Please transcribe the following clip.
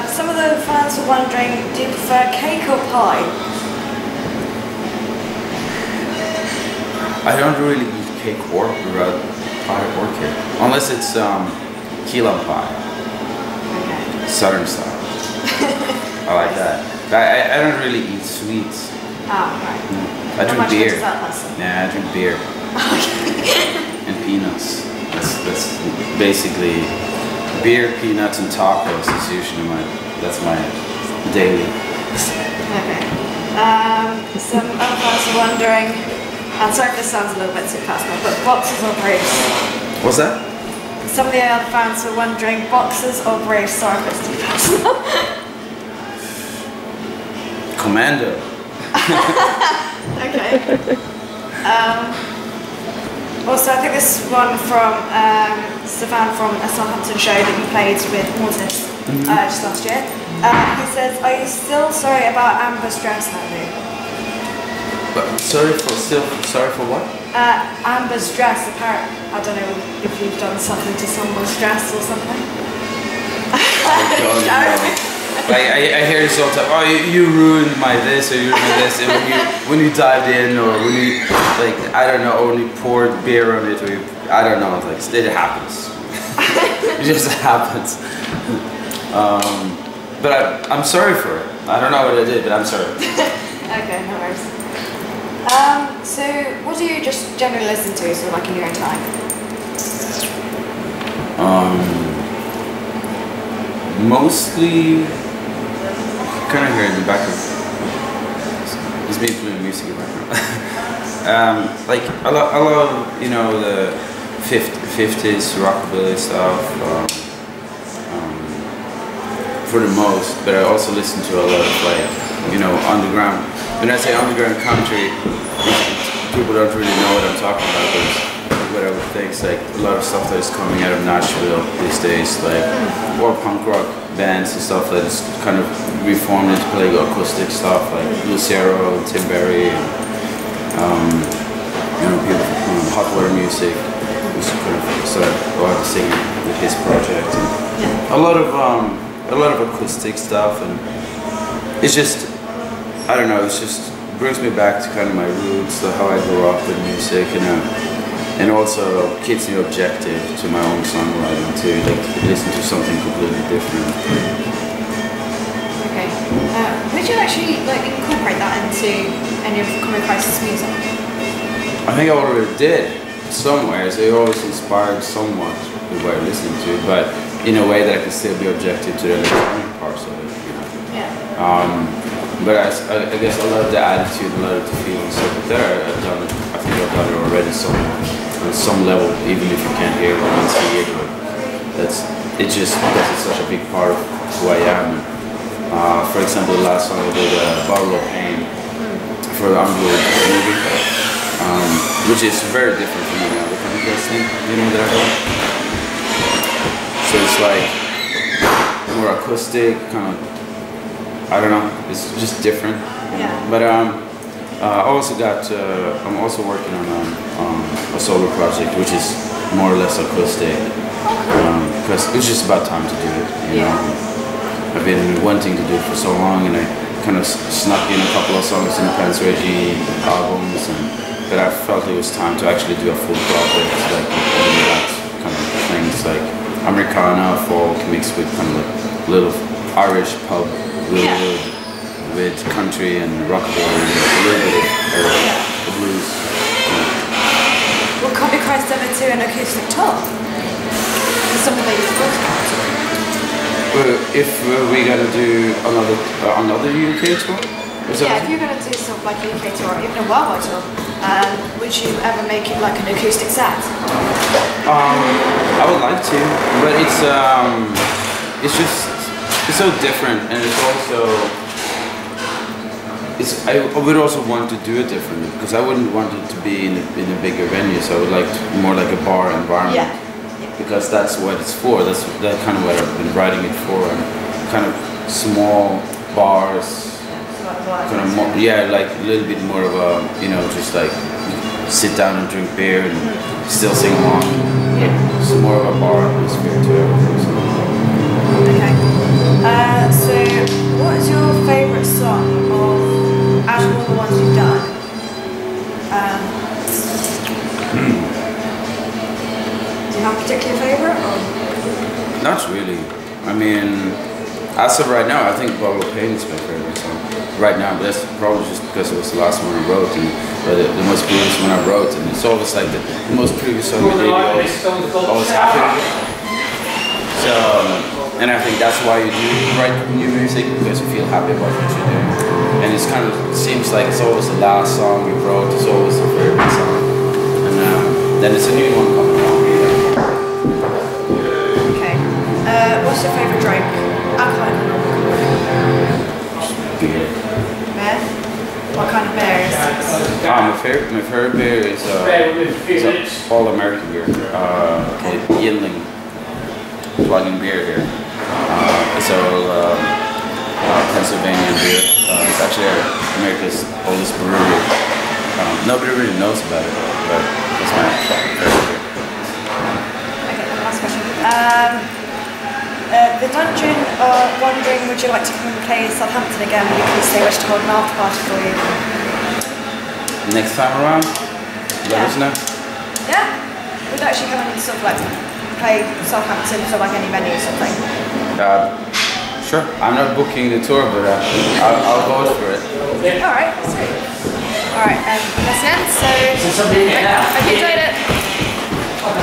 Some of the fans were wondering, do you prefer cake or pie? I don't really eat cake or pie or cake, unless it's key lime pie, Okay. southern style. I like that. But I don't really eat sweets. Ah, right. I drink beer. Is that person? Yeah, I drink beer. And peanuts. That's basically beer, peanuts, and tacos is usually that's my daily. Okay. Some other fans are wondering, and sorry if this sounds a little bit too personal, but boxes or briefs? What's that? Some of the other fans were wondering, boxes or briefs? Sorry if it's too personal. Commando. Okay. Also, I think this one from Stefan from a Southampton show that you played with Mortis just last year. He says, "Are you still sorry about Amber's dress, Andy?" But sorry for what? Amber's dress. Apparently, I don't know if you've done something to someone's dress or something. I hear this all the time. Oh, you ruined my this or you ruined my this. And when you dived in or when you I don't know, only poured beer on it or I don't know. It happens. It just happens. But I'm sorry for it. I don't know what I did, but I'm sorry. Okay, no worries. So what do you just generally listen to, sort of like in your own time? Mostly, kind of here in the back of, he's been playing music in the background. I love, you know, the 50s rockabilly stuff, for the most, but I also listen to a lot of you know, underground. When I say underground country, people don't really know what I'm talking about, but what I would think is a lot of stuff that is coming out of Nashville these days, or punk rock bands and stuff that is kind of reformed into playing acoustic stuff, like Lucero, Tim Berry, and you know, beautiful hot water music, which kind of started singing with his project, and a lot of acoustic stuff, and it's just, I don't know, it's just brings me back to kind of my roots, how I grew up with music, and also keeps me objective to my own songwriting too, listen to something completely different. Okay. Would you actually incorporate that into any of Combichrist's music? I think I already did somewhere, so it always inspired somewhat with what I listened to, but in a way that I can still be objective to the electronic parts of it, you know. Yeah. But I guess a lot of the attitude, a lot of the feelings there, I think I've done it already on some level, even if you can't hear it or see it. It's just because it's such a big part of who I am. For example, the last song I did, Bottle of Pain, for the Concorde movie, which is very different from any other kind of thing, you know, that I've done. So it's more acoustic, kind of, I don't know, it's just different. Yeah. But I'm also working on a solo project, which is more or less acoustic, because it's just about time to do it, you know. I've been wanting to do it for so long, and I kind of snuck in a couple of songs in the Pants Reggie albums, but I felt it was time to actually do a full project, all that kind of things, Americana, folk, mixed with kind of little Irish pub with country and rockabilly, a little bit of the blues. Will Combichrist ever do an acoustic tour? Is something that you've thought about? If we're gonna do another UK tour? Yeah, if you're gonna do something like a UK tour, or even a worldwide tour, would you ever make it like an acoustic set? I would like to, but it's so different, and it's also, I would also want to do it differently, because I wouldn't want it to be in a bigger venue, so I would like more like a bar environment. Yeah. Because that's what it's for, that's kind of what I've been writing it for, and kind of small bars, kind of more, like a little bit more of a, you know, just sit down and drink beer and still sing along. Yeah. It's more of a bar atmosphere to everything. Okay. I mean, as of right now, I think Bottle of Pain is my favorite song. Right now, but that's probably just because it was the last one I wrote, and the most previous one I wrote, and it's always like the most previous song we did, always happy. So, and I think that's why you do write new music, because you feel happy about what you're doing. And it's kind of seems like it's always the last song you wrote, it's always the favorite song, and then it's a new one coming along. Okay. What's your favorite drink? Alcoholic or non-alcoholic? Beer. Beer? What kind of beer is it? My favorite beer is a all-American beer. Yingling plug-in beer here. It's all Pennsylvania beer. It's actually America's oldest brewery. Nobody really knows about it, but it's my favorite beer. Okay, last question. The Dungeon are wondering, would you like to come and play Southampton again, because they wish to hold an after party for you? Next time around, let us know. Yeah, we'd actually come and sort of like play Southampton for like any venue or something. Sure. I'm not booking the tour, but I'll go for it. Alright, sweet. Alright, that's the end, so I hope you enjoyed it.